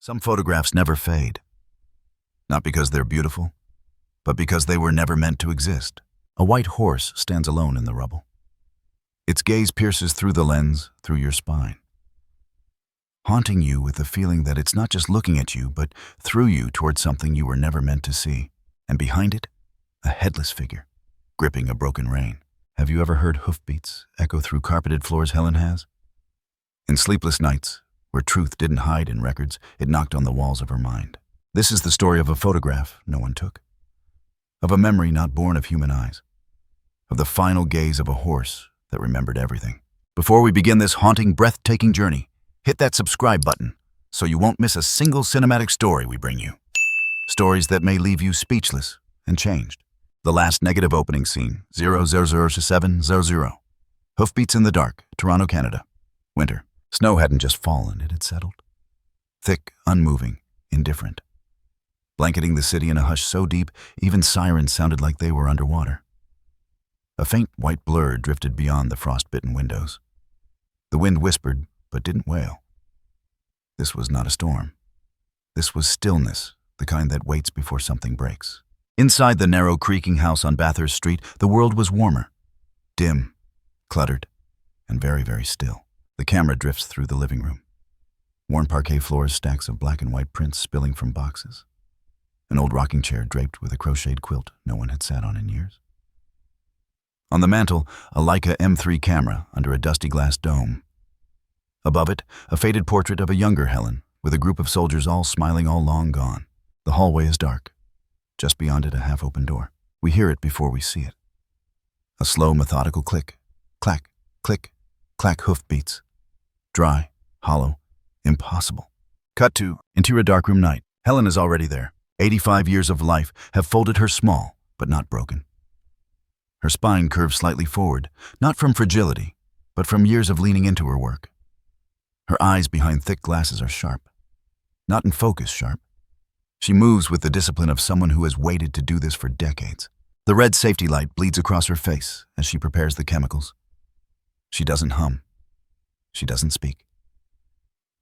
Some photographs never fade, not because they're beautiful, but because they were never meant to exist. A white horse stands alone in the rubble. Its gaze pierces through the lens, through your spine, haunting you with the feeling that it's not just looking at you, but through you towards something you were never meant to see. And behind it, a headless figure, gripping a broken rein. Have you ever heard hoofbeats echo through carpeted floors? Helen has. In sleepless nights, where truth didn't hide in records, it knocked on the walls of her mind. This is the story of a photograph no one took, of a memory not born of human eyes, of the final gaze of a horse that remembered everything. Before we begin this haunting, breathtaking journey, hit that subscribe button so you won't miss a single cinematic story we bring you. Stories that may leave you speechless and changed. The last negative opening scene, 0000700. Hoofbeats in the dark, Toronto, Canada. Winter. Snow hadn't just fallen, it had settled. Thick, unmoving, indifferent. Blanketing the city in a hush so deep, even sirens sounded like they were underwater. A faint white blur drifted beyond the frost-bitten windows. The wind whispered, but didn't wail. This was not a storm. This was stillness, the kind that waits before something breaks. Inside the narrow, creaking house on Bathurst Street, the world was warmer, dim, cluttered, and very, very still. The camera drifts through the living room. Worn parquet floors, stacks of black and white prints spilling from boxes. An old rocking chair draped with a crocheted quilt no one had sat on in years. On the mantel, a Leica M3 camera under a dusty glass dome. Above it, a faded portrait of a younger Helen, with a group of soldiers all smiling, all long gone. The hallway is dark. Just beyond it, a half-open door. We hear it before we see it. A slow, methodical click. Clack, click, clack hoofbeats. Dry, hollow, impossible. Cut to interior darkroom night. Helen is already there. 85 years of life have folded her small, but not broken. Her spine curves slightly forward, not from fragility, but from years of leaning into her work. Her eyes behind thick glasses are sharp. Not in focus sharp. She moves with the discipline of someone who has waited to do this for decades. The red safety light bleeds across her face as she prepares the chemicals. She doesn't hum. She doesn't speak.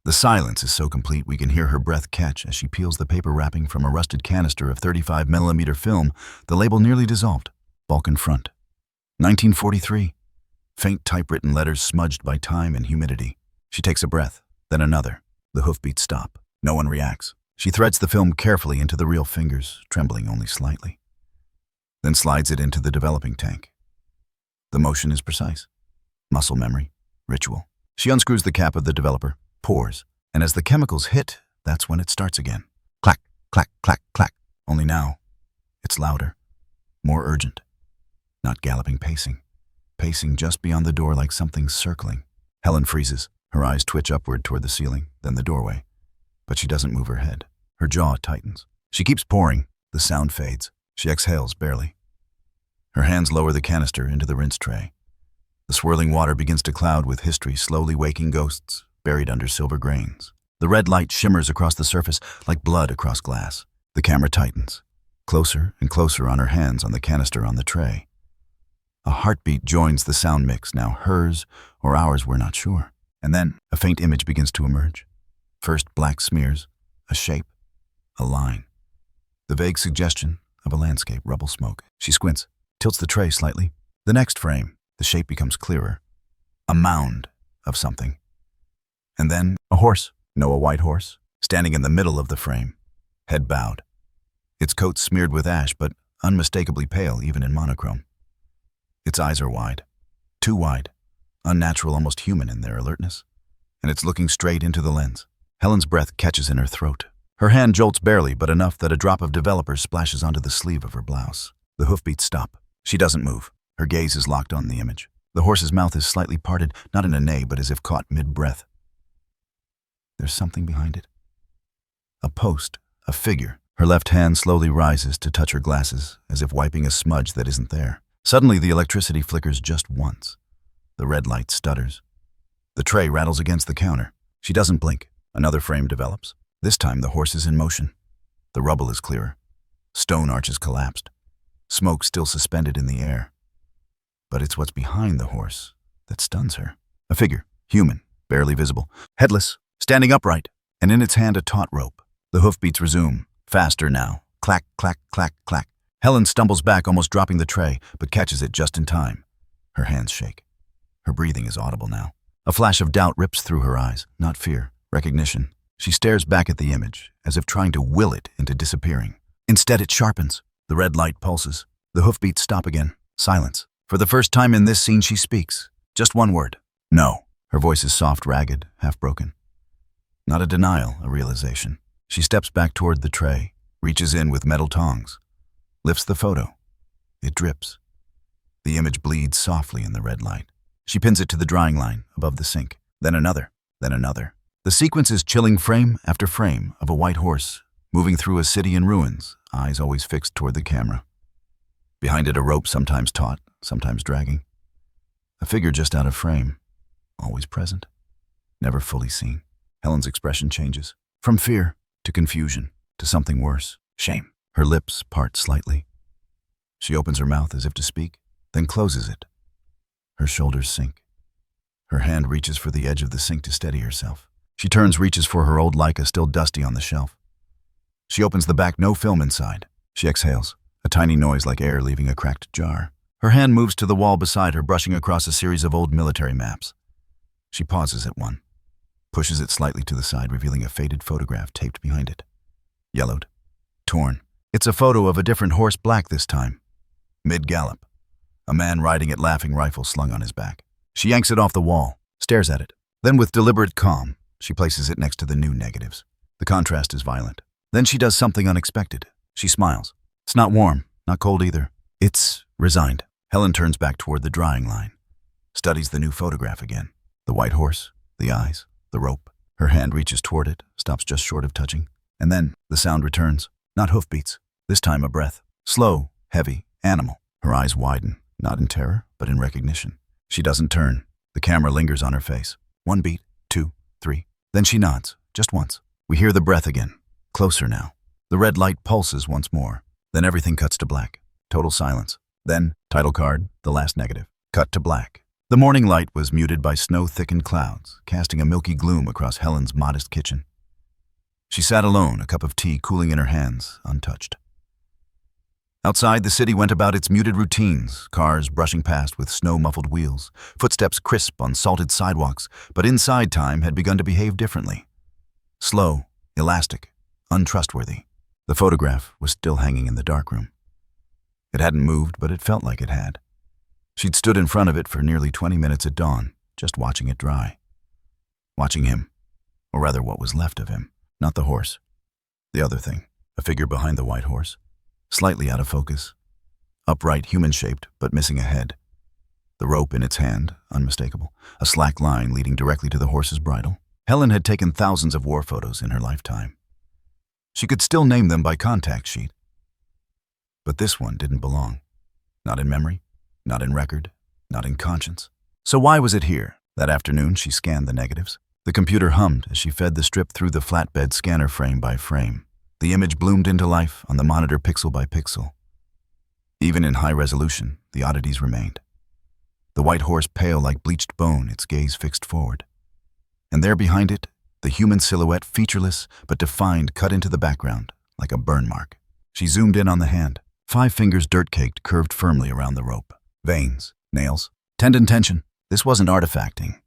The silence is so complete we can hear her breath catch as she peels the paper wrapping from a rusted canister of 35mm film, the label nearly dissolved. Balkan front. 1943. Faint typewritten letters smudged by time and humidity. She takes a breath, then another. The hoofbeats stop. No one reacts. She threads the film carefully into the real fingers, trembling only slightly. Then slides it into the developing tank. The motion is precise. Muscle memory. Ritual. She unscrews the cap of the developer, pours, and as the chemicals hit, that's when it starts again. Clack, clack, clack, clack. Only now, it's louder, more urgent. Not galloping, pacing. Pacing just beyond the door like something circling. Helen freezes. Her eyes twitch upward toward the ceiling, then the doorway. But she doesn't move her head. Her jaw tightens. She keeps pouring. The sound fades. She exhales barely. Her hands lower the canister into the rinse tray. The swirling water begins to cloud with history, slowly waking ghosts, buried under silver grains. The red light shimmers across the surface like blood across glass. The camera tightens. Closer and closer on her hands on the canister on the tray. A heartbeat joins the sound mix, now hers or ours, we're not sure. And then a faint image begins to emerge. First black smears, a shape, a line. The vague suggestion of a landscape, rubble smoke. She squints, tilts the tray slightly. The next frame, the shape becomes clearer. A mound of something. And then a horse, no, a white horse, standing in the middle of the frame, head bowed. Its coat smeared with ash, but unmistakably pale even in monochrome. Its eyes are wide, too wide, unnatural, almost human in their alertness, and it's looking straight into the lens. Helen's breath catches in her throat. Her hand jolts barely, but enough that a drop of developer splashes onto the sleeve of her blouse. The hoofbeats stop. She doesn't move. Her gaze is locked on the image. The horse's mouth is slightly parted, not in a neigh, but as if caught mid-breath. There's something behind it. A post, a figure. Her left hand slowly rises to touch her glasses, as if wiping a smudge that isn't there. Suddenly, the electricity flickers just once. The red light stutters. The tray rattles against the counter. She doesn't blink. Another frame develops. This time, the horse is in motion. The rubble is clearer. Stone arches collapsed. Smoke still suspended in the air. But it's what's behind the horse that stuns her. A figure, human, barely visible, headless, standing upright, and in its hand a taut rope. The hoofbeats resume, faster now. Clack, clack, clack, clack. Helen stumbles back, almost dropping the tray, but catches it just in time. Her hands shake. Her breathing is audible now. A flash of doubt rips through her eyes, not fear, recognition. She stares back at the image, as if trying to will it into disappearing. Instead, it sharpens. The red light pulses. The hoofbeats stop again. Silence. For the first time in this scene, she speaks. Just one word. No. Her voice is soft, ragged, half-broken. Not a denial, a realization. She steps back toward the tray, reaches in with metal tongs, lifts the photo. It drips. The image bleeds softly in the red light. She pins it to the drying line above the sink. Then another, then another. The sequence is chilling frame after frame of a white horse moving through a city in ruins, eyes always fixed toward the camera. Behind it a rope sometimes taut, sometimes dragging. A figure just out of frame, always present, never fully seen. Helen's expression changes, from fear to confusion to something worse, shame. Her lips part slightly. She opens her mouth as if to speak, then closes it. Her shoulders sink. Her hand reaches for the edge of the sink to steady herself. She turns, reaches for her old Leica, still dusty on the shelf. She opens the back, no film inside. She exhales, a tiny noise like air leaving a cracked jar. Her hand moves to the wall beside her, brushing across a series of old military maps. She pauses at one, pushes it slightly to the side, revealing a faded photograph taped behind it. Yellowed, torn. It's a photo of a different horse, black this time. Mid-gallop. A man riding it, laughing, rifle slung on his back. She yanks it off the wall, stares at it. Then with deliberate calm, she places it next to the new negatives. The contrast is violent. Then she does something unexpected. She smiles. It's not warm, not cold either. It's resigned. Helen turns back toward the drying line, studies the new photograph again. The white horse, the eyes, the rope. Her hand reaches toward it, stops just short of touching. And then the sound returns. Not hoofbeats. This time a breath. Slow, heavy, animal. Her eyes widen, not in terror, but in recognition. She doesn't turn. The camera lingers on her face. 1 beat, 2, 3. Then she nods, just once. We hear the breath again. Closer now. The red light pulses once more. Then everything cuts to black. Total silence. Then, title card, the last negative. Cut to black. The morning light was muted by snow-thickened clouds, casting a milky gloom across Helen's modest kitchen. She sat alone, a cup of tea cooling in her hands, untouched. Outside, the city went about its muted routines, cars brushing past with snow-muffled wheels, footsteps crisp on salted sidewalks, but inside time had begun to behave differently. Slow, elastic, untrustworthy. The photograph was still hanging in the darkroom. It hadn't moved, but it felt like it had. She'd stood in front of it for nearly 20 minutes at dawn, just watching it dry. Watching him, or rather what was left of him, not the horse. The other thing, a figure behind the white horse, slightly out of focus, upright, human-shaped, but missing a head. The rope in its hand, unmistakable, a slack line leading directly to the horse's bridle. Helen had taken thousands of war photos in her lifetime. She could still name them by contact sheet. But this one didn't belong. Not in memory, not in record, not in conscience. So why was it here? That afternoon, she scanned the negatives. The computer hummed as she fed the strip through the flatbed scanner frame by frame. The image bloomed into life on the monitor pixel by pixel. Even in high resolution, the oddities remained. The white horse pale like bleached bone, its gaze fixed forward. And there behind it, the human silhouette, featureless but defined, cut into the background like a burn mark. She zoomed in on the hand. 5 fingers dirt-caked, curved firmly around the rope. Veins, nails, tendon tension. This wasn't artifacting.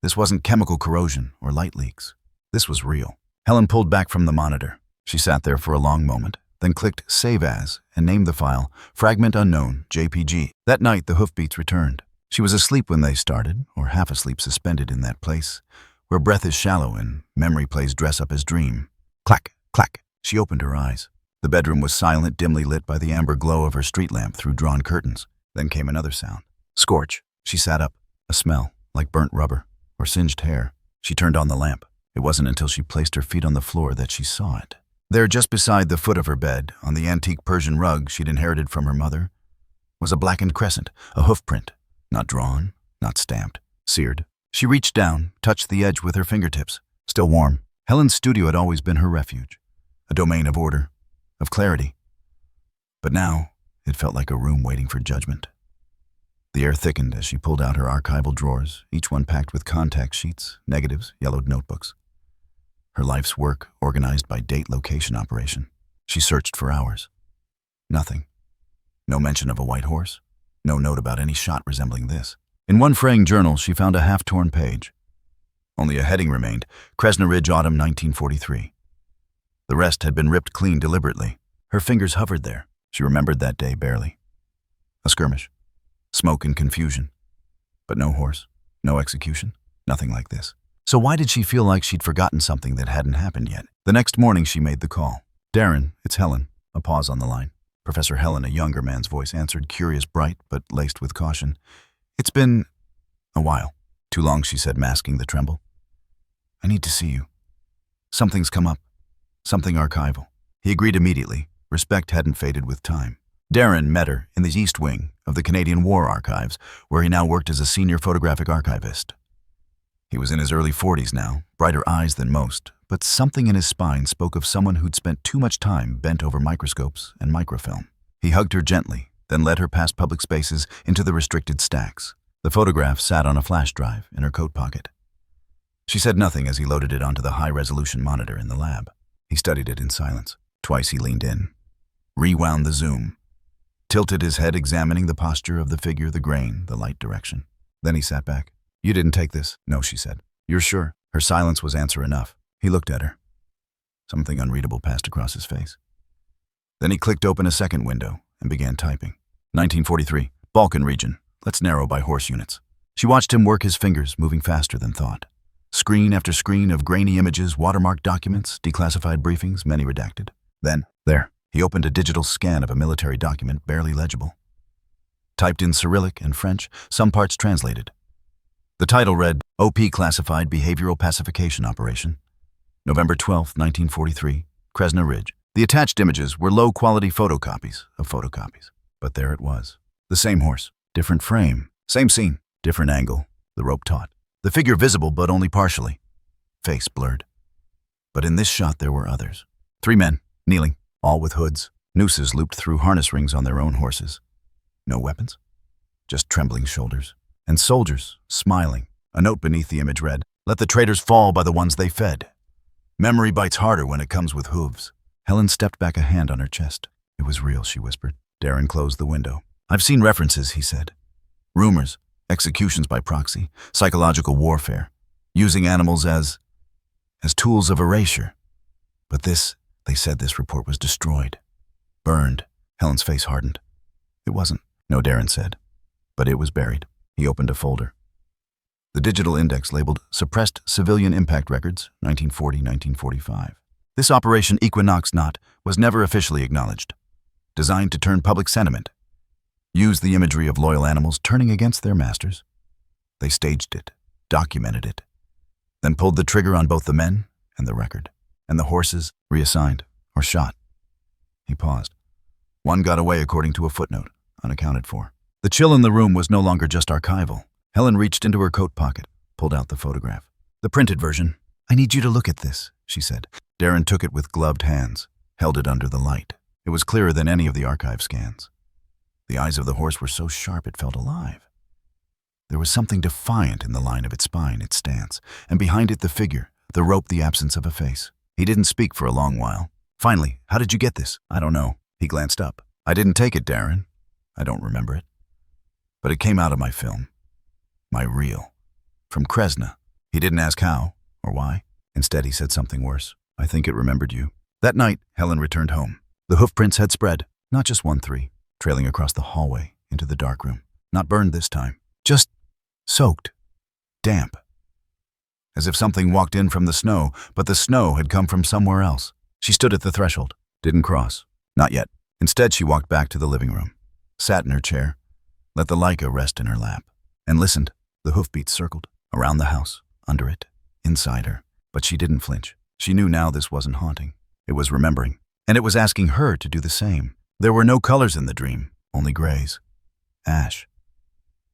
This wasn't chemical corrosion or light leaks. This was real. Helen pulled back from the monitor. She sat there for a long moment, then clicked Save As and named the file Fragment Unknown, JPG. That night, the hoofbeats returned. She was asleep when they started, or half asleep, suspended in that place, where breath is shallow and memory plays dress-up as dream. Clack, clack. She opened her eyes. The bedroom was silent, dimly lit by the amber glow of her street lamp through drawn curtains. Then came another sound. Scorch. She sat up. A smell, like burnt rubber or singed hair. She turned on the lamp. It wasn't until she placed her feet on the floor that she saw it. There, just beside the foot of her bed, on the antique Persian rug she'd inherited from her mother, was a blackened crescent, a hoof print. Not drawn, not stamped, seared. She reached down, touched the edge with her fingertips. Still warm. Helen's studio had always been her refuge, a domain of order, of clarity. But now, it felt like a room waiting for judgment. The air thickened as she pulled out her archival drawers, each one packed with contact sheets, negatives, yellowed notebooks. her life's work organized by date-location operation. She searched for hours. Nothing. No mention of a white horse. No note about any shot resembling this. In one fraying journal, she found a half-torn page. Only a heading remained, Kresna Ridge, Autumn 1943. The rest had been ripped clean deliberately. Her fingers hovered there. She remembered that day barely. A skirmish. Smoke and confusion. But no horse. No execution. Nothing like this. So why did she feel like she'd forgotten something that hadn't happened yet? The next morning she made the call. "Darren, it's Helen." A pause on the line. Professor Helen, a younger man's voice, answered, curious, bright, but laced with caution. "It's been a while." "Too long," she said, masking the tremble. "I need to see you. Something's come up. Something archival." He agreed immediately. Respect hadn't faded with time. Darren met her in the East Wing of the Canadian War Archives, where he now worked as a senior photographic archivist. He was in his early 40s now, brighter eyes than most, but something in his spine spoke of someone who'd spent too much time bent over microscopes and microfilm. He hugged her gently, then led her past public spaces into the restricted stacks. The photograph sat on a flash drive in her coat pocket. She said nothing as he loaded it onto the high-resolution monitor in the lab. He studied it in silence. Twice he leaned in, rewound the zoom, tilted his head examining the posture of the figure, the grain, the light direction. Then he sat back. "You didn't take this?" "No," she said. "You're sure?" Her silence was answer enough. He looked at her. Something unreadable passed across his face. Then he clicked open a second window and began typing. 1943, Balkan region. Let's narrow by horse units. She watched him work his fingers, moving faster than thought. Screen after screen of grainy images, watermarked documents, declassified briefings, many redacted. Then, there, he opened a digital scan of a military document barely legible. Typed in Cyrillic and French, some parts translated. The title read, OP Classified Behavioral Pacification Operation, November 12, 1943, Kresna Ridge. The attached images were low-quality photocopies of photocopies. But there it was. The same horse, different frame, same scene, different angle, the rope taut. The figure visible but only partially. Face blurred. But in this shot there were others. 3 men, kneeling, all with hoods, nooses looped through harness rings on their own horses. No weapons, just trembling shoulders. And soldiers, smiling. A note beneath the image read, "Let the traitors fall by the ones they fed. Memory bites harder when it comes with hooves." Helen stepped back, a hand on her chest. "It was real," she whispered. Darren closed the window. "I've seen references," he said. "Rumors, executions by proxy, psychological warfare, using animals as tools of erasure. But they said this report was destroyed. Burned." Helen's face hardened. "It wasn't." "No," Darren said. "But it was buried." He opened a folder. The digital index labeled Suppressed Civilian Impact Records, 1940-1945. This Operation Equinox Knot was never officially acknowledged. Designed to turn public sentiment. Use the imagery of loyal animals turning against their masters. They staged it, documented it, then pulled the trigger on both the men and the record. And the horses reassigned or shot. He paused. One got away according to a footnote, unaccounted for. The chill in the room was no longer just archival. Helen reached into her coat pocket, pulled out the photograph. The printed version. "I need you to look at this," she said. Darren took it with gloved hands, held it under the light. It was clearer than any of the archive scans. The eyes of the horse were so sharp it felt alive. There was something defiant in the line of its spine, its stance, and behind it the figure, the rope, the absence of a face. He didn't speak for a long while. Finally, "How did you get this?" "I don't know." He glanced up. "I didn't take it, Darren. I don't remember it. But it came out of my film. My reel. From Kresna." He didn't ask how or why. Instead, he said something worse. "I think it remembered you." That night, Helen returned home. The hoofprints had spread, not just 1-3, trailing across the hallway into the dark room. Not burned this time, just soaked, damp. As if something walked in from the snow, but the snow had come from somewhere else. She stood at the threshold, didn't cross. Not yet. Instead, she walked back to the living room, sat in her chair, let the Leica rest in her lap, and listened. The hoofbeats circled, around the house, under it, inside her. But she didn't flinch. She knew now this wasn't haunting. It was remembering. And it was asking her to do the same. There were no colors in the dream, only grays. Ash.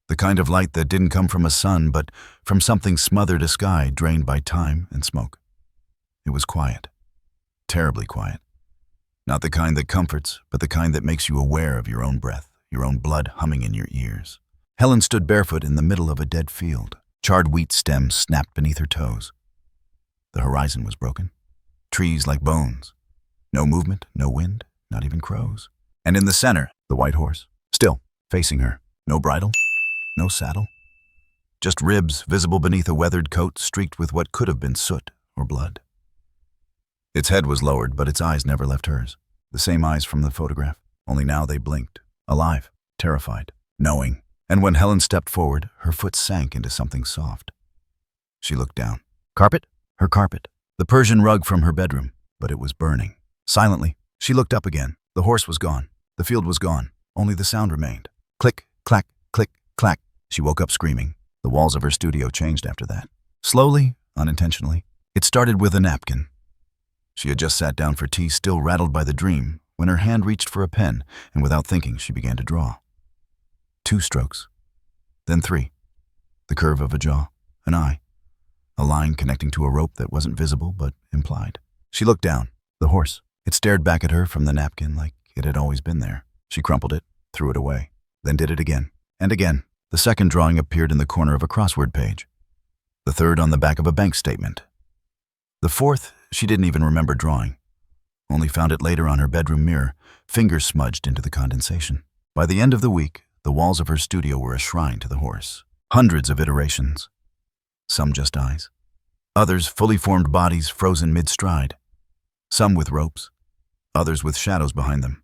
The kind of light that didn't come from a sun, but from something smothered, a sky drained by time and smoke. It was quiet. Terribly quiet. Not the kind that comforts, but the kind that makes you aware of your own breath, your own blood humming in your ears. Helen stood barefoot in the middle of a dead field. Charred wheat stems snapped beneath her toes. The horizon was broken. Trees like bones. No movement, no wind, not even crows. And in the center, the white horse, still facing her. No bridle, no saddle. Just ribs visible beneath a weathered coat streaked with what could have been soot or blood. Its head was lowered, but its eyes never left hers. The same eyes from the photograph, only now they blinked. Alive, terrified, knowing. And when Helen stepped forward, her foot sank into something soft. She looked down. Carpet? Her carpet. The Persian rug from her bedroom, but it was burning. Silently, she looked up again. The horse was gone. The field was gone. Only the sound remained. Click, clack, click, clack. She woke up screaming. The walls of her studio changed after that. Slowly, unintentionally. It started with a napkin. She had just sat down for tea, still rattled by the dream, when her hand reached for a pen, and without thinking, she began to draw. 2 strokes. Then 3. The curve of a jaw, an eye, a line connecting to a rope that wasn't visible but implied. She looked down. The horse. It stared back at her from the napkin like it had always been there. She crumpled it, threw it away, then did it again. And again. The second drawing appeared in the corner of a crossword page. The third on the back of a bank statement. The fourth she didn't even remember drawing. Only found it later on her bedroom mirror, fingers smudged into the condensation. By the end of the week, the walls of her studio were a shrine to the horse. Hundreds of iterations. Some just eyes. Others fully formed bodies frozen mid-stride. Some with ropes. Others with shadows behind them.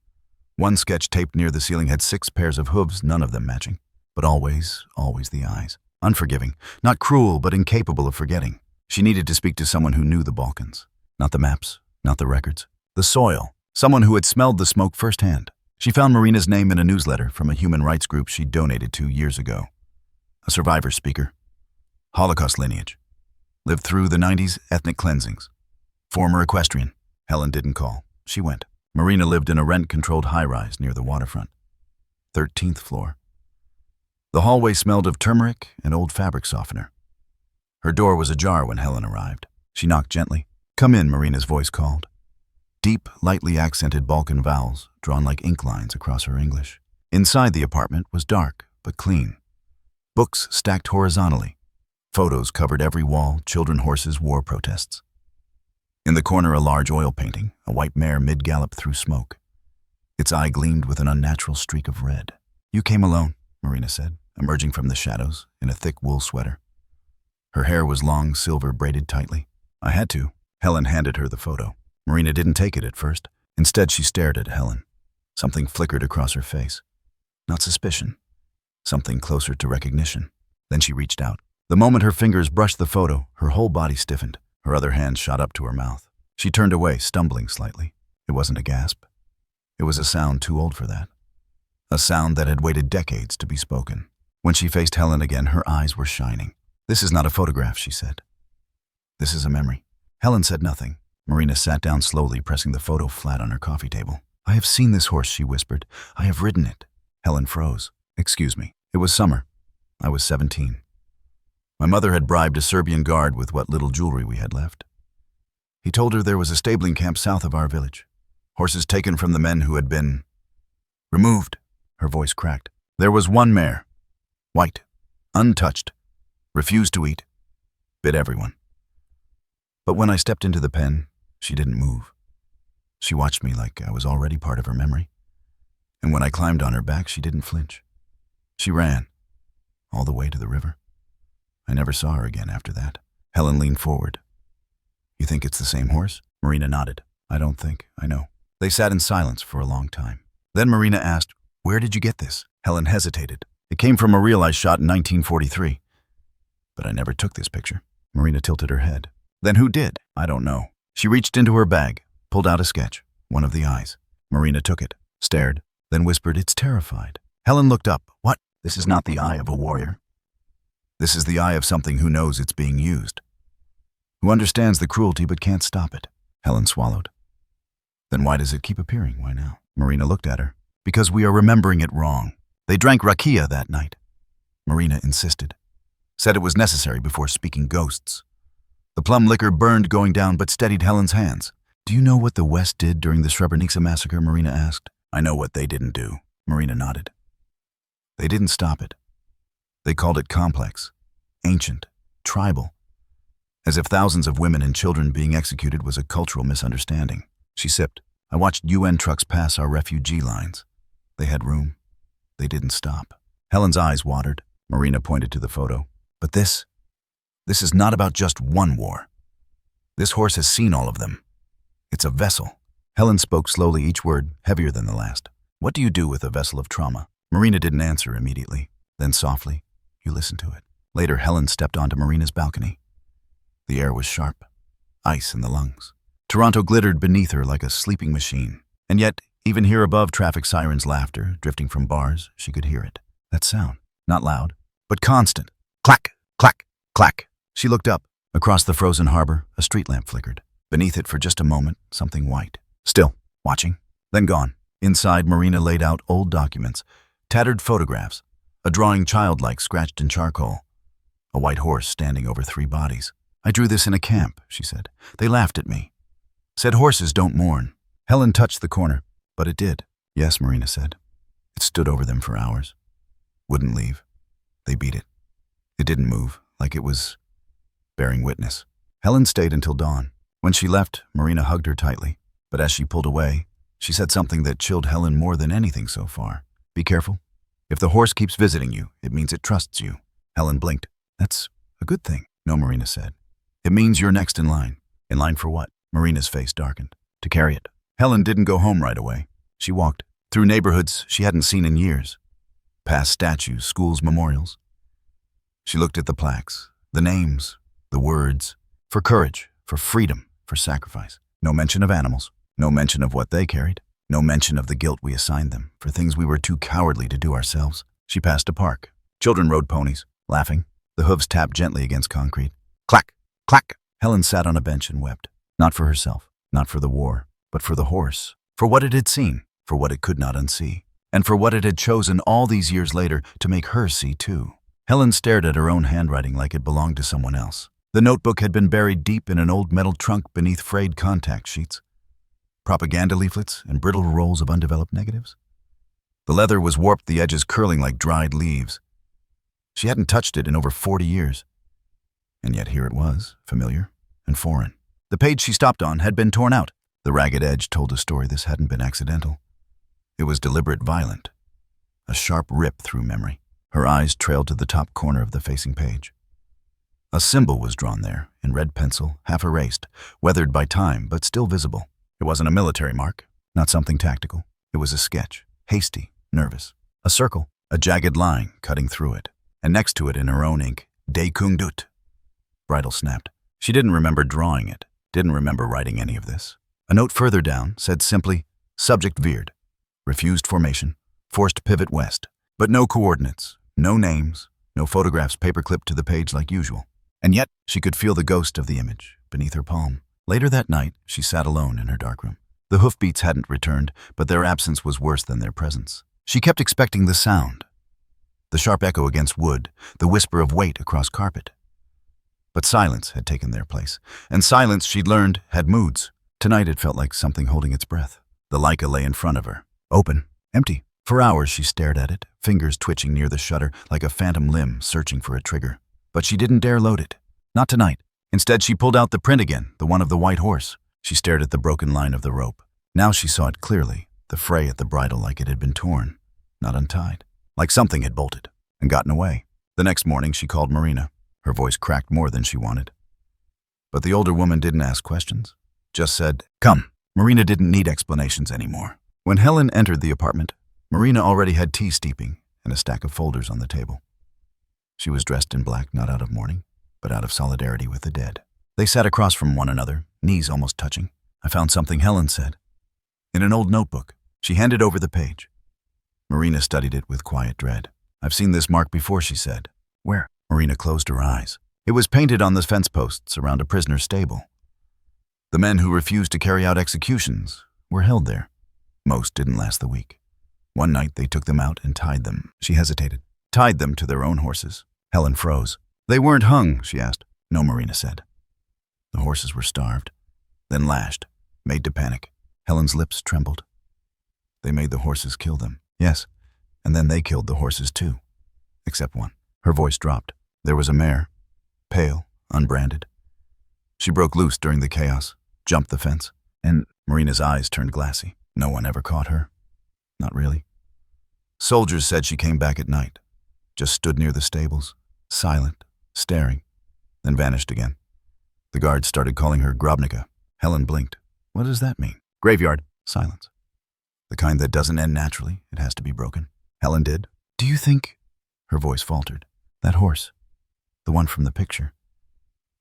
One sketch taped near the ceiling had 6 pairs of hooves, none of them matching. But always, always the eyes. Unforgiving. Not cruel, but incapable of forgetting. She needed to speak to someone who knew the Balkans. Not the maps, not the records. The soil. Someone who had smelled the smoke firsthand. She found Marina's name in a newsletter from a human rights group she'd donated to years ago. A survivor speaker. Holocaust lineage. Lived through the 90s ethnic cleansings. Former equestrian. Helen didn't call. She went. Marina lived in a rent-controlled high-rise near the waterfront. 13th floor. The hallway smelled of turmeric and old fabric softener. Her door was ajar when Helen arrived. She knocked gently. "Come in," Marina's voice called. Deep, lightly accented Balkan vowels, drawn like ink lines across her English. Inside the apartment was dark, but clean. Books stacked horizontally. Photos covered every wall, children, horses, war protests. In the corner, a large oil painting, a white mare mid-gallop through smoke. Its eye gleamed with an unnatural streak of red. "You came alone," Marina said, emerging from the shadows in a thick wool sweater. Her hair was long, silver, braided tightly. "I had to." Helen handed her the photo. Marina didn't take it at first. Instead, she stared at Helen. Something flickered across her face. Not suspicion. Something closer to recognition. Then she reached out. The moment her fingers brushed the photo, her whole body stiffened. Her other hand shot up to her mouth. She turned away, stumbling slightly. It wasn't a gasp. It was a sound too old for that. A sound that had waited decades to be spoken. When she faced Helen again, her eyes were shining. "This is not a photograph," she said. "This is a memory." Helen said nothing. Marina sat down slowly, pressing the photo flat on her coffee table. "I have seen this horse," she whispered. "I have ridden it." Helen froze. "Excuse me." It was summer. I was 17. My mother had bribed a Serbian guard with what little jewelry we had left. He told her there was a stabling camp south of our village. Horses taken from the men who had been removed. Her voice cracked. There was one mare. White. Untouched. Refused to eat. Bit everyone. But when I stepped into the pen, she didn't move. She watched me like I was already part of her memory. And when I climbed on her back, she didn't flinch. She ran. All the way to the river. I never saw her again after that. Helen leaned forward. "You think it's the same horse?" Marina nodded. "I don't think. I know." They sat in silence for a long time. Then Marina asked, "Where did you get this?" Helen hesitated. "It came from a reel I shot in 1943. But I never took this picture." Marina tilted her head. "Then who did?" "I don't know." She reached into her bag, pulled out a sketch, one of the eyes. Marina took it, stared, then whispered, "It's terrified." Helen looked up. "What?" "This is not the eye of a warrior. This is the eye of something who knows it's being used. Who understands the cruelty but can't stop it." Helen swallowed. "Then why does it keep appearing? Why now?" Marina looked at her. "Because we are remembering it wrong. They drank rakia that night." Marina insisted. Said it was necessary before speaking ghosts. The plum liquor burned going down but steadied Helen's hands. "Do you know what the West did during the Srebrenica massacre?" Marina asked. "I know what they didn't do." Marina nodded. "They didn't stop it. They called it complex, ancient, tribal. as if thousands of women and children being executed was a cultural misunderstanding. She sipped. I watched UN trucks pass our refugee lines. They had room. They didn't stop. Helen's eyes watered. Marina pointed to the photo. But this is not about just one war. This horse has seen all of them. It's a vessel. Helen spoke slowly, each word heavier than the last. What do you do with a vessel of trauma? Marina didn't answer immediately. Then softly, you listen to it. Later, Helen stepped onto Marina's balcony. The air was sharp, ice in the lungs. Toronto glittered beneath her like a sleeping machine. And yet, even here above traffic sirens' laughter, drifting from bars, she could hear it. That sound, not loud, but constant. Clack, clack, clack. She looked up. Across the frozen harbor, a street lamp flickered. Beneath it, for just a moment, something white. Still, watching, then gone. Inside, Marina laid out old documents, tattered photographs, a drawing childlike scratched in charcoal, a white horse standing over 3 bodies. I drew this in a camp, she said. They laughed at me. Said horses don't mourn. Helen touched the corner, but it did. Yes, Marina said. It stood over them for hours. Wouldn't leave. They beat it. It didn't move, like it was bearing witness. Helen stayed until dawn. When she left, Marina hugged her tightly. But as she pulled away, she said something that chilled Helen more than anything so far. Be careful. If the horse keeps visiting you, it means it trusts you. Helen blinked. That's a good thing. No, Marina said. It means you're next in line. In line for what? Marina's face darkened. To carry it. Helen didn't go home right away. She walked through neighborhoods she hadn't seen in years. Past statues, schools, memorials. She looked at the plaques, the names, the words. For courage, for freedom, for sacrifice. No mention of animals. No mention of what they carried. No mention of the guilt we assigned them for things we were too cowardly to do ourselves. She passed a park. Children rode ponies, laughing. The hooves tapped gently against concrete. Clack, clack. Helen sat on a bench and wept. Not for herself, not for the war, but for the horse. For what it had seen, for what it could not unsee. And for what it had chosen all these years later to make her see too. Helen stared at her own handwriting like it belonged to someone else. The notebook had been buried deep in an old metal trunk beneath frayed contact sheets. Propaganda leaflets and brittle rolls of undeveloped negatives. The leather was warped, the edges curling like dried leaves. She hadn't touched it in over 40 years. And yet here it was, familiar and foreign. The page she stopped on had been torn out. The ragged edge told a story this hadn't been accidental. It was deliberate, violent. A sharp rip through memory. Her eyes trailed to the top corner of the facing page. A symbol was drawn there, in red pencil, half erased, weathered by time, but still visible. It wasn't a military mark, not something tactical. It was a sketch, hasty, nervous. A circle, a jagged line cutting through it. And next to it in her own ink, De Kung Dut. Bridle snapped. She didn't remember drawing it, didn't remember writing any of this. A note further down said simply, subject veered. Refused formation, forced pivot west. But no coordinates, no names, no photographs paperclipped to the page like usual. And yet, she could feel the ghost of the image beneath her palm. Later that night, she sat alone in her darkroom. The hoofbeats hadn't returned, but their absence was worse than their presence. She kept expecting the sound. The sharp echo against wood, the whisper of weight across carpet. But silence had taken their place, and silence, she'd learned, had moods. Tonight it felt like something holding its breath. The Leica lay in front of her, open, empty. For hours she stared at it, fingers twitching near the shutter like a phantom limb searching for a trigger. But she didn't dare load it. Not tonight. Instead, she pulled out the print again, the one of the white horse. She stared at the broken line of the rope. Now she saw it clearly, the fray at the bridle like it had been torn, not untied. Like something had bolted and gotten away. The next morning, she called Marina. Her voice cracked more than she wanted. But the older woman didn't ask questions, just said, come. Marina didn't need explanations anymore. When Helen entered the apartment, Marina already had tea steeping and a stack of folders on the table. She was dressed in black, not out of mourning, but out of solidarity with the dead. They sat across from one another, knees almost touching. I found something, Helen said. In an old notebook. She handed over the page. Marina studied it with quiet dread. I've seen this mark before, she said. Where? Marina closed her eyes. It was painted on the fence posts around a prisoner's stable. The men who refused to carry out executions were held there. Most didn't last the week. One night they took them out and tied them. She hesitated. Tied them to their own horses. Helen froze. They weren't hung, she asked. No, Marina said. The horses were starved, then lashed, made to panic. Helen's lips trembled. They made the horses kill them. Yes, and then they killed the horses too. Except one. Her voice dropped. There was a mare, pale, unbranded. She broke loose during the chaos, jumped the fence, and Marina's eyes turned glassy. No one ever caught her. Not really. Soldiers said she came back at night, just stood near the stables, silent, staring, then vanished again. The guards started calling her Grobnica. Helen blinked. What does that mean? Graveyard. Silence. The kind that doesn't end naturally. It has to be broken. Helen did. Do you think... Her voice faltered. That horse. The one from the picture.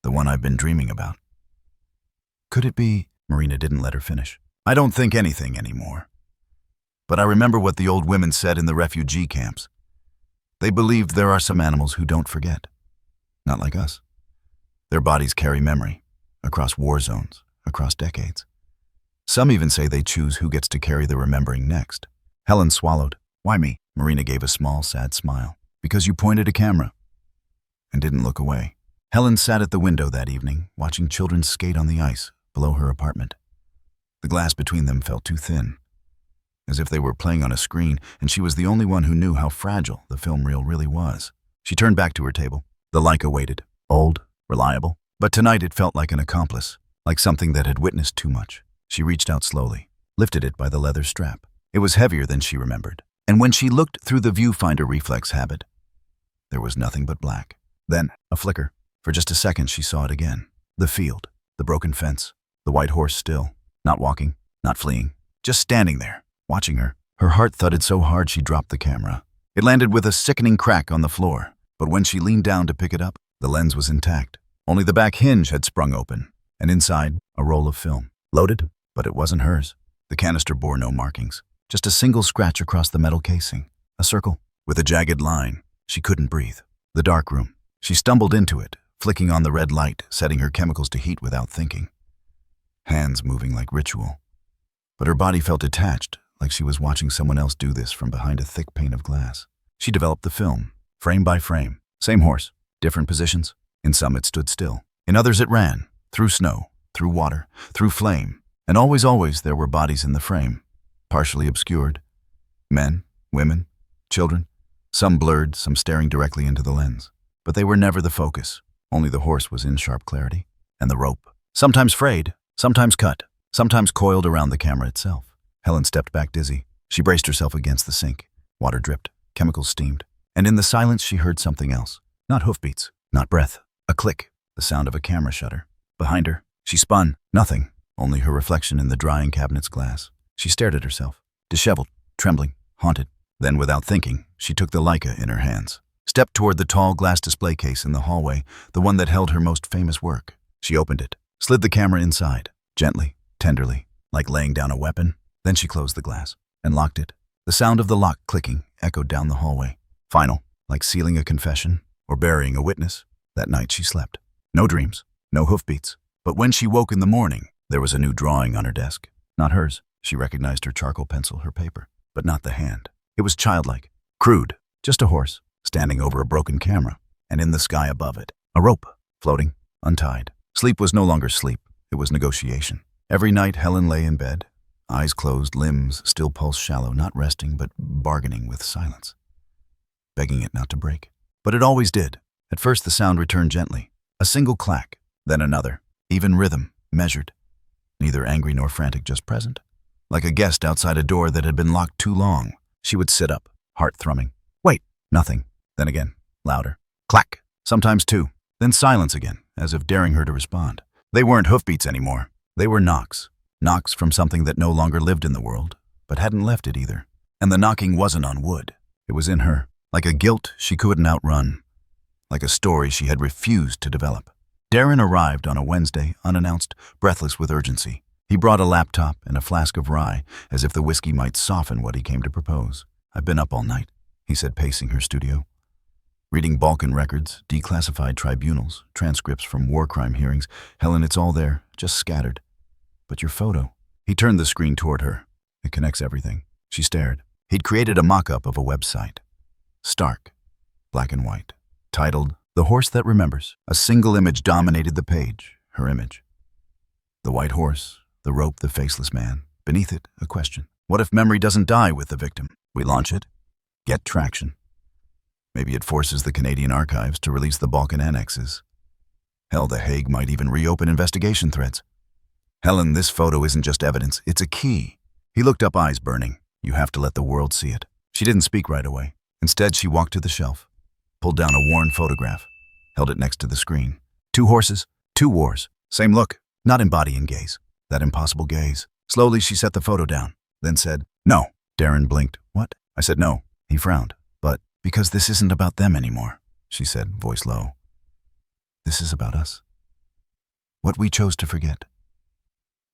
The one I've been dreaming about. Could it be... Marina didn't let her finish. I don't think anything anymore. But I remember what the old women said in the refugee camps. They believed there are some animals who don't forget. Not like us. Their bodies carry memory, across war zones, across decades. Some even say they choose who gets to carry the remembering next. Helen swallowed. Why me? Marina gave a small, sad smile. Because you pointed a camera and didn't look away. Helen sat at the window that evening, watching children skate on the ice below her apartment. The glass between them felt too thin, as if they were playing on a screen, and she was the only one who knew how fragile the film reel really was. She turned back to her table. The Leica waited. Old, reliable. But tonight it felt like an accomplice, like something that had witnessed too much. She reached out slowly, lifted it by the leather strap. It was heavier than she remembered. And when she looked through the viewfinder reflex habit, there was nothing but black. Then, a flicker. For just a second, she saw it again. The field, the broken fence, the white horse still, not walking, not fleeing, just standing there, watching her. Her heart thudded so hard she dropped the camera. It landed with a sickening crack on the floor, but when she leaned down to pick it up, the lens was intact. Only the back hinge had sprung open, and inside, a roll of film. Loaded, but it wasn't hers. The canister bore no markings, just a single scratch across the metal casing. A circle, with a jagged line. She couldn't breathe. The dark room. She stumbled into it, flicking on the red light, setting her chemicals to heat without thinking. Hands moving like ritual. But her body felt detached, like she was watching someone else do this from behind a thick pane of glass. She developed the film, frame by frame. Same horse, different positions. In some it stood still. In others it ran, through snow, through water, through flame. And always there were bodies in the frame, partially obscured. Men, women, children. Some blurred, some staring directly into the lens. But they were never the focus. Only the horse was in sharp clarity. And the rope. Sometimes frayed, sometimes cut, sometimes coiled around the camera itself. Helen stepped back dizzy. She braced herself against the sink. Water dripped, chemicals steamed. And in the silence she heard something else. Not hoofbeats, not breath. A click, the sound of a camera shutter. Behind her, she spun. Nothing, only her reflection in the drying cabinet's glass. She stared at herself, disheveled, trembling, haunted. Then, without thinking, she took the Leica in her hands, stepped toward the tall glass display case in the hallway, the one that held her most famous work. She opened it, slid the camera inside, gently, tenderly, like laying down a weapon. Then she closed the glass and locked it. The sound of the lock clicking echoed down the hallway. Final, like sealing a confession or burying a witness. That night she slept. No dreams, no hoofbeats. But when she woke in the morning, there was a new drawing on her desk. Not hers. She recognized her charcoal pencil, her paper, but not the hand. It was childlike, crude, just a horse, standing over a broken camera, and in the sky above it, a rope, floating, untied. Sleep was no longer sleep, it was negotiation. Every night Helen lay in bed, eyes closed, limbs still pulse shallow, not resting, but bargaining with silence, begging it not to break. But it always did. At first the sound returned gently, a single clack, then another, even rhythm, measured, neither angry nor frantic, just present. Like a guest outside a door that had been locked too long. She would sit up, heart thrumming. Wait, nothing. Then again, louder. Clack. Sometimes two. Then silence again, as if daring her to respond. They weren't hoofbeats anymore. They were knocks. Knocks from something that no longer lived in the world, but hadn't left it either. And the knocking wasn't on wood. It was in her, like a guilt she couldn't outrun, like a story she had refused to develop. Darren arrived on a Wednesday, unannounced, breathless with urgency. He brought a laptop and a flask of rye, as if the whiskey might soften what he came to propose. I've been up all night, he said, pacing her studio. Reading Balkan records, declassified tribunals, transcripts from war crime hearings. Helen, it's all there, just scattered. But your photo. He turned the screen toward her. It connects everything. She stared. He'd created a mock-up of a website. Stark, black and white, titled, The Horse That Remembers. A single image dominated the page, her image. The white horse, the rope, the faceless man. Beneath it, a question. What if memory doesn't die with the victim? We launch it, get traction. Maybe it forces the Canadian archives to release the Balkan annexes. Hell, The Hague might even reopen investigation threads. Helen, this photo isn't just evidence, it's a key. He looked up, eyes burning. You have to let the world see it. She didn't speak right away. Instead, she walked to the shelf, pulled down a worn photograph, held it next to the screen. 2 horses, 2 wars. Same look, not embodying gaze. That impossible gaze. Slowly, she set the photo down, then said, "No." Darren blinked. "What?" I said, "No." He frowned. "But because this isn't about them anymore," she said, voice low. "This is about us. What we chose to forget.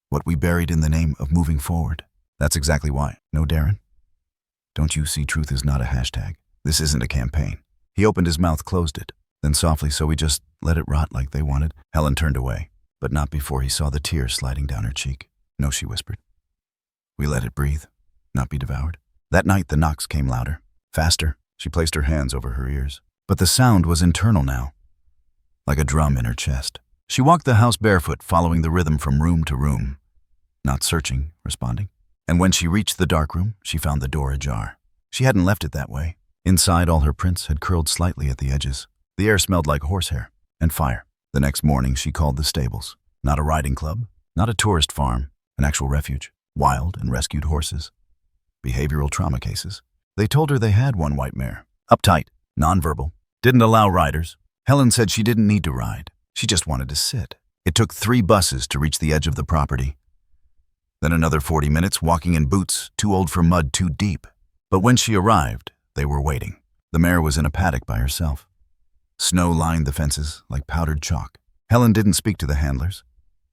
What we buried in the name of moving forward. That's exactly why. No, Darren? Don't you see truth is not a hashtag? This isn't a campaign." He opened his mouth, closed it. Then softly, "So we just let it rot like they wanted?" Helen turned away, but not before he saw the tears sliding down her cheek. "No," she whispered. "We let it breathe, not be devoured." That night, the knocks came louder, faster. She placed her hands over her ears. But the sound was internal now, like a drum in her chest. She walked the house barefoot, following the rhythm from room to room, not searching, responding. And when she reached the dark room, she found the door ajar. She hadn't left it that way. Inside, all her prints had curled slightly at the edges. The air smelled like horsehair and fire. The next morning, she called the stables. Not a riding club, not a tourist farm, an actual refuge. Wild and rescued horses. Behavioral trauma cases. They told her they had one white mare. Uptight, nonverbal, didn't allow riders. Helen said she didn't need to ride. She just wanted to sit. It took 3 buses to reach the edge of the property. Then another 40 minutes walking in boots, too old for mud, too deep. But when she arrived, they were waiting. The mare was in a paddock by herself. Snow lined the fences like powdered chalk. Helen didn't speak to the handlers.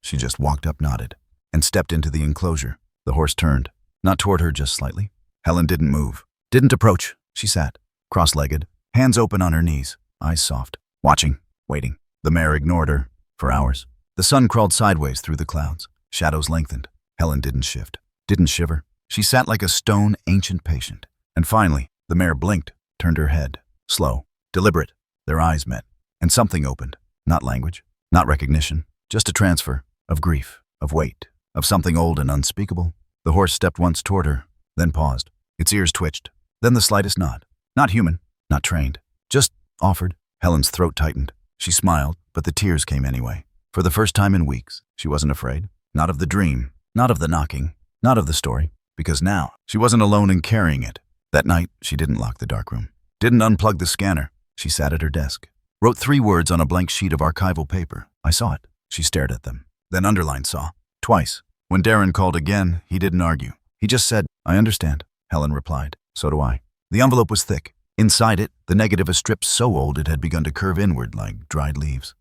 She just walked up, nodded, and stepped into the enclosure. The horse turned, not toward her, just slightly. Helen didn't move, didn't approach. She sat, cross-legged, hands open on her knees, eyes soft, watching, waiting. The mare ignored her for hours. The sun crawled sideways through the clouds. Shadows lengthened. Helen didn't shift, didn't shiver. She sat like a stone, ancient patient. And finally, the mare blinked, turned her head, slow, deliberate. Their eyes met, and something opened. Not language, not recognition, just a transfer of grief, of weight, of something old and unspeakable. The horse stepped once toward her, then paused. Its ears twitched, then the slightest nod. Not human, not trained, just offered. Helen's throat tightened. She smiled, but the tears came anyway. For the first time in weeks, she wasn't afraid. Not of the dream, not of the knocking, not of the story, because now she wasn't alone in carrying it. That night, she didn't lock the darkroom, didn't unplug the scanner. She sat at her desk, wrote 3 words on a blank sheet of archival paper. I saw it. She stared at them, then underlined saw, twice. When Darren called again, he didn't argue. He just said, "I understand." Helen replied, "So do I." The envelope was thick. Inside it, the negative a strip so old it had begun to curve inward like dried leaves.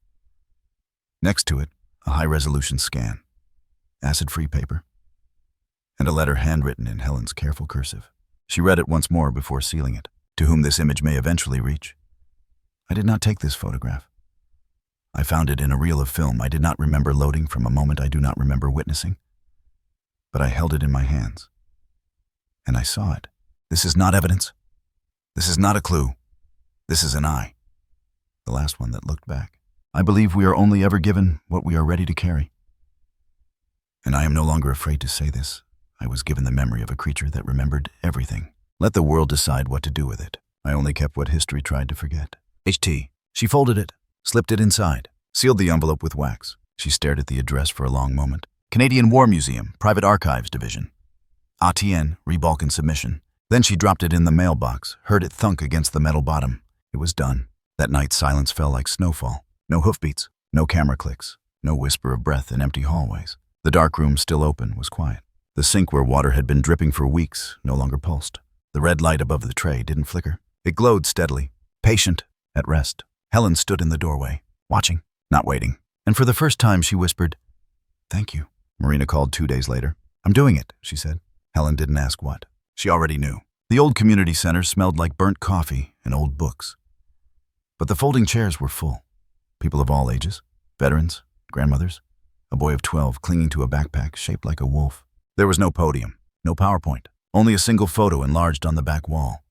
Next to it, a high-resolution scan, acid-free paper, and a letter handwritten in Helen's careful cursive. She read it once more before sealing it. "To whom this image may eventually reach. I did not take this photograph. I found it in a reel of film I did not remember loading from a moment I do not remember witnessing. But I held it in my hands, and I saw it. This is not evidence. This is not a clue. This is an eye. The last one that looked back. I believe we are only ever given what we are ready to carry. And I am no longer afraid to say this. I was given the memory of a creature that remembered everything. Let the world decide what to do with it. I only kept what history tried to forget." HT. She folded it, slipped it inside, sealed the envelope with wax. She stared at the address for a long moment. Canadian War Museum, Private Archives Division. ATN, Rebalkan submission. Then she dropped it in the mailbox, heard it thunk against the metal bottom. It was done. That night, silence fell like snowfall. No hoofbeats, no camera clicks, no whisper of breath in empty hallways. The dark room, still open, was quiet. The sink where water had been dripping for weeks no longer pulsed. The red light above the tray didn't flicker. It glowed steadily, patient, at rest. Helen stood in the doorway, watching, not waiting. And for the first time, she whispered, "Thank you." Marina called 2 days later. "I'm doing it," she said. Helen didn't ask what. She already knew. The old community center smelled like burnt coffee and old books. But the folding chairs were full. People of all ages, veterans, grandmothers, a boy of 12 clinging to a backpack shaped like a wolf. There was no podium, no PowerPoint, only a single photo enlarged on the back wall.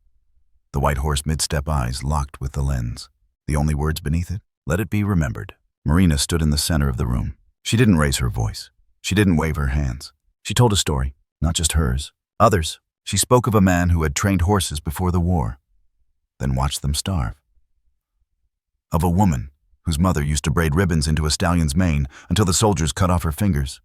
The white horse mid-step eyes locked with the lens. The only words beneath it, "Let it be remembered." Marina stood in the center of the room. She didn't raise her voice. She didn't wave her hands. She told a story, not just hers, others. She spoke of a man who had trained horses before the war, then watched them starve. Of a woman whose mother used to braid ribbons into a stallion's mane until the soldiers cut off her fingers,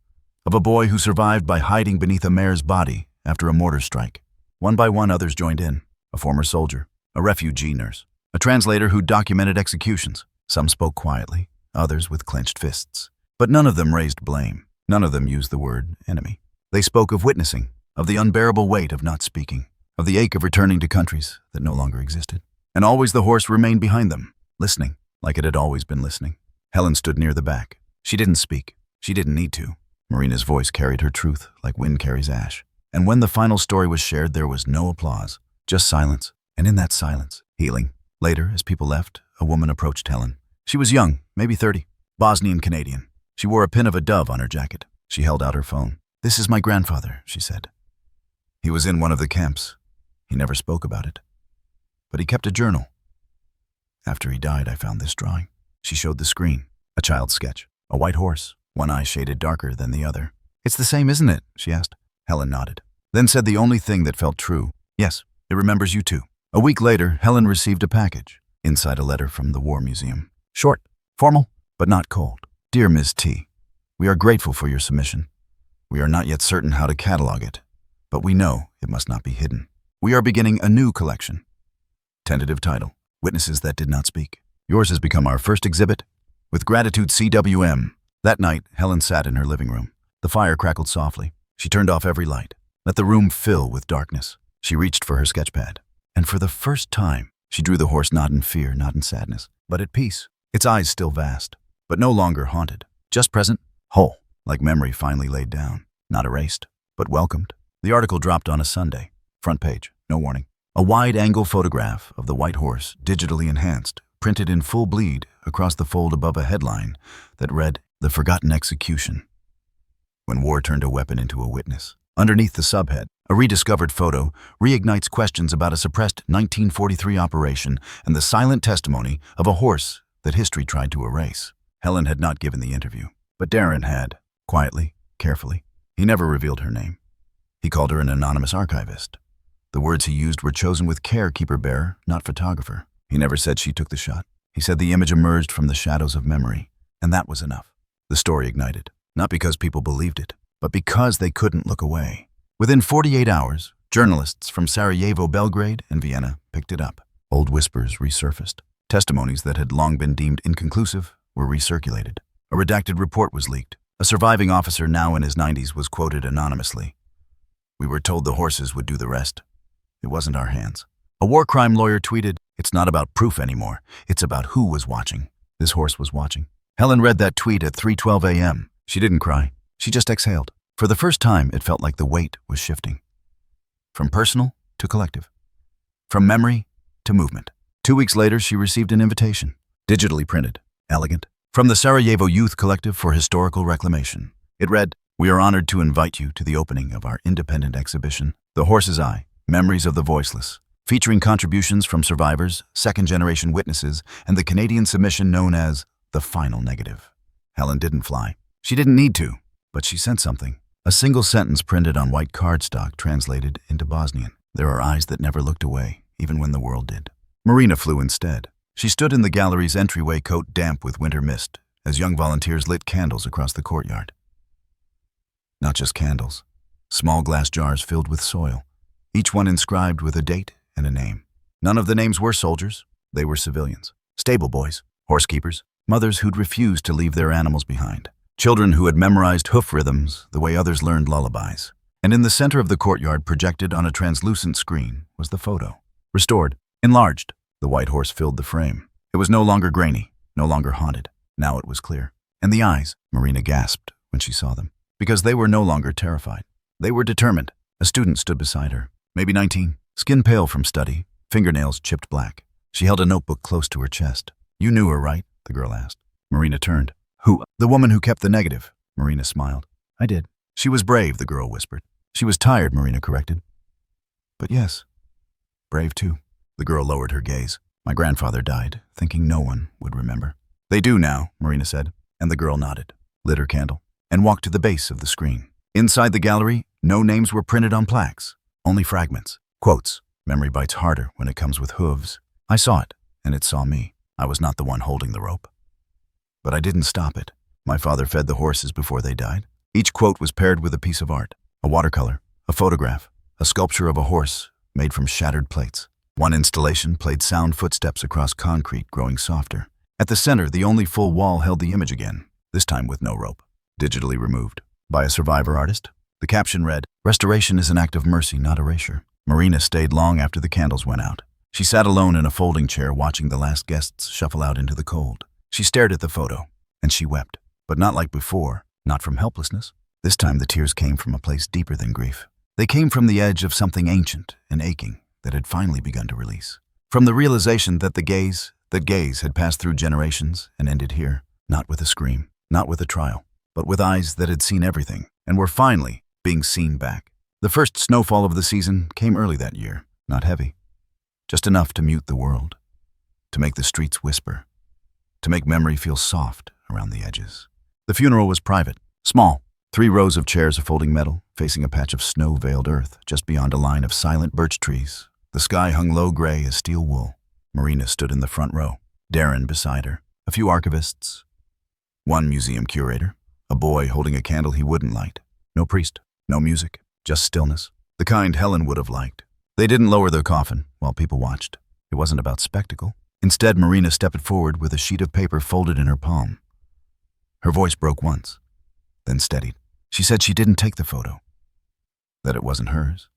of a boy who survived by hiding beneath a mare's body after a mortar strike. One by one, others joined in: a former soldier, a refugee nurse, a translator who documented executions. Some spoke quietly, others with clenched fists. But none of them raised blame. None of them used the word enemy. They spoke of witnessing, of the unbearable weight of not speaking, of the ache of returning to countries that no longer existed. And always the horse remained behind them, listening, like it had always been listening. Helen stood near the back. She didn't speak. She didn't need to. Marina's voice carried her truth like wind carries ash. And when the final story was shared, there was no applause, just silence. And in that silence, healing. Later, as people left, a woman approached Helen. She was young, maybe 30, Bosnian Canadian. She wore a pin of a dove on her jacket. She held out her phone. "This is my grandfather," she said. "He was in one of the camps. He never spoke about it. But he kept a journal. After he died, I found this drawing." She showed the screen. A child's sketch. A white horse, one eye shaded darker than the other. "It's the same, isn't it?" she asked. Helen nodded, then said the only thing that felt true. "Yes, it remembers you too." A week later, Helen received a package. Inside a letter from the War Museum. Short, formal, but not cold. "Dear Ms. T, we are grateful for your submission. We are not yet certain how to catalog it, but we know it must not be hidden. We are beginning a new collection. Tentative title, Witnesses That Did Not Speak. Yours has become our first exhibit. With gratitude, CWM." That night, Helen sat in her living room. The fire crackled softly. She turned off every light. Let the room fill with darkness. She reached for her sketchpad. And for the first time, she drew the horse not in fear, not in sadness, but at peace. Its eyes still vast, but no longer haunted. Just present, whole, like memory finally laid down. Not erased, but welcomed. The article dropped on a Sunday. Front page, no warning. A wide-angle photograph of the white horse, digitally enhanced, printed in full bleed across the fold above a headline that read, "The Forgotten Execution. When War Turned a Weapon into a Witness." Underneath the subhead, a rediscovered photo reignites questions about a suppressed 1943 operation and the silent testimony of a horse that history tried to erase. Helen had not given the interview, but Darren had, quietly, carefully. He never revealed her name. He called her an anonymous archivist. The words he used were chosen with care, keeper-bearer, not photographer. He never said she took the shot. He said the image emerged from the shadows of memory, and that was enough. The story ignited, not because people believed it, but because they couldn't look away. Within 48 hours, journalists from Sarajevo, Belgrade, and Vienna picked it up. Old whispers resurfaced. Testimonies that had long been deemed inconclusive were recirculated. A redacted report was leaked. A surviving officer, now in his 90s, was quoted anonymously. "We were told the horses would do the rest. It wasn't our hands." A war crime lawyer tweeted, "It's not about proof anymore. It's about who was watching." This horse was watching. Helen read that tweet at 3:12 a.m. She didn't cry. She just exhaled. For the first time, it felt like the weight was shifting. From personal to collective. From memory to movement. 2 weeks later, she received an invitation. Digitally printed. Elegant. From the Sarajevo Youth Collective for Historical Reclamation. It read, "We are honored to invite you to the opening of our independent exhibition, The Horse's Eye, Memories of the Voiceless, featuring contributions from survivors, second-generation witnesses, and the Canadian submission known as The Final Negative." Helen didn't fly. She didn't need to, but she sent something. A single sentence printed on white cardstock translated into Bosnian. "There are eyes that never looked away, even when the world did." Marina flew instead. She stood in the gallery's entryway, coat damp with winter mist, as young volunteers lit candles across the courtyard. Not just candles. Small glass jars filled with soil, each one inscribed with a date and a name. None of the names were soldiers. They were civilians. Stable boys, horse keepers, mothers who'd refused to leave their animals behind. Children who had memorized hoof rhythms the way others learned lullabies. And in the center of the courtyard, projected on a translucent screen, was the photo. Restored, enlarged, the white horse filled the frame. It was no longer grainy, no longer haunted. Now it was clear. And the eyes, Marina gasped when she saw them, because they were no longer terrified. They were determined. A student stood beside her, maybe 19, skin pale from study, fingernails chipped black. She held a notebook close to her chest. "You knew her, right?" the girl asked. Marina turned. "Who?" "The woman who kept the negative." Marina smiled. "I did." "She was brave," the girl whispered. "She was tired," Marina corrected. "But yes, brave too." The girl lowered her gaze. "My grandfather died, thinking no one would remember." "They do now," Marina said, and the girl nodded, lit her candle, and walked to the base of the screen. Inside the gallery, no names were printed on plaques, only fragments. Quotes. "Memory bites harder when it comes with hooves. I saw it, and it saw me. I was not the one holding the rope." But I didn't stop it. My father fed the horses before they died. Each quote was paired with a piece of art, a watercolor, a photograph, a sculpture of a horse made from shattered plates. One installation played sound footsteps across concrete growing softer. At the center, the only full wall held the image again, this time with no rope, digitally removed. By a survivor artist. The caption read, "Restoration is an act of mercy, not erasure." Marina stayed long after the candles went out. She sat alone in a folding chair watching the last guests shuffle out into the cold. She stared at the photo, and she wept. But not like before, not from helplessness. This time the tears came from a place deeper than grief. They came from the edge of something ancient and aching that had finally begun to release. From the realization that gaze had passed through generations and ended here, not with a scream, not with a trial, but with eyes that had seen everything and were finally being seen back. The first snowfall of the season came early that year, not heavy, just enough to mute the world, to make the streets whisper, to make memory feel soft around the edges. The funeral was private, small, 3 rows of chairs of folding metal, facing a patch of snow-veiled earth just beyond a line of silent birch trees. The sky hung low gray as steel wool. Marina stood in the front row, Darren beside her, a few archivists, one museum curator, a boy holding a candle he wouldn't light. No priest, no music, just stillness, the kind Helen would have liked. They didn't lower their coffin while people watched. It wasn't about spectacle. Instead, Marina stepped forward with a sheet of paper folded in her palm. Her voice broke once, then steadied. She said she didn't take the photo, that it wasn't hers.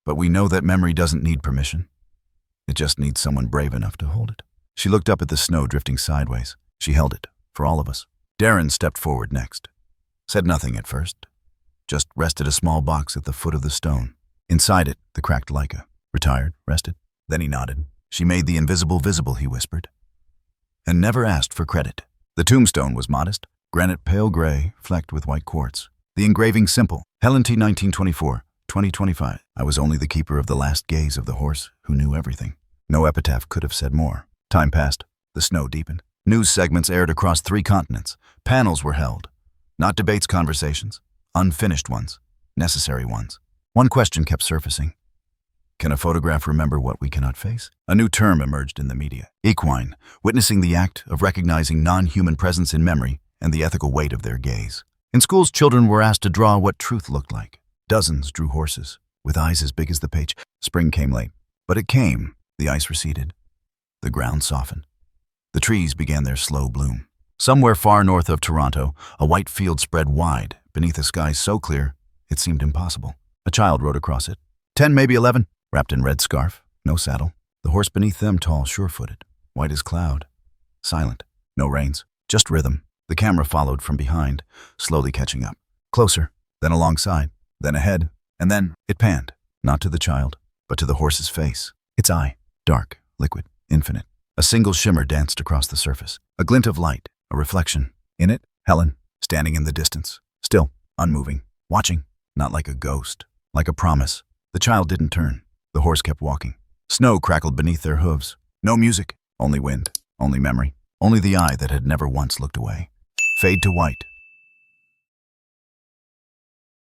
But we know that memory doesn't need permission. It just needs someone brave enough to hold it. She looked up at the snow drifting sideways. She held it, for all of us. Darren stepped forward next. Said nothing at first. Just rested a small box at the foot of the stone. Inside it, the cracked Leica. Retired, rested. Then he nodded. "She made the invisible visible," he whispered. And never asked for credit. The tombstone was modest. Granite pale gray, flecked with white quartz. The engraving simple. Helen T. 1924, 2025. I was only the keeper of the last gaze of the horse who knew everything. No epitaph could have said more. Time passed. The snow deepened. News segments aired across 3 continents. Panels were held. Not debates, conversations. Unfinished ones. Necessary ones. One question kept surfacing. Can a photograph remember what we cannot face? A new term emerged in the media. Equine, witnessing the act of recognizing non-human presence in memory and the ethical weight of their gaze. In schools, children were asked to draw what truth looked like. Dozens drew horses, with eyes as big as the page. Spring came late, but it came. The ice receded. The ground softened. The trees began their slow bloom. Somewhere far north of Toronto, a white field spread wide, beneath a sky so clear it seemed impossible. A child rode across it. 10, maybe 11, wrapped in red scarf, no saddle. The horse beneath them tall, sure-footed, white as cloud. Silent, no reins, just rhythm. The camera followed from behind, slowly catching up. Closer, then alongside, then ahead, and then it panned, not to the child, but to the horse's face. Its eye, dark, liquid, infinite. A single shimmer danced across the surface. A glint of light, a reflection. In it, Helen, standing in the distance, still, unmoving, watching, not like a ghost, like a promise. The child didn't turn. The horse kept walking. Snow crackled beneath their hooves. No music, only wind, only memory, only the eye that had never once looked away. Fade to white,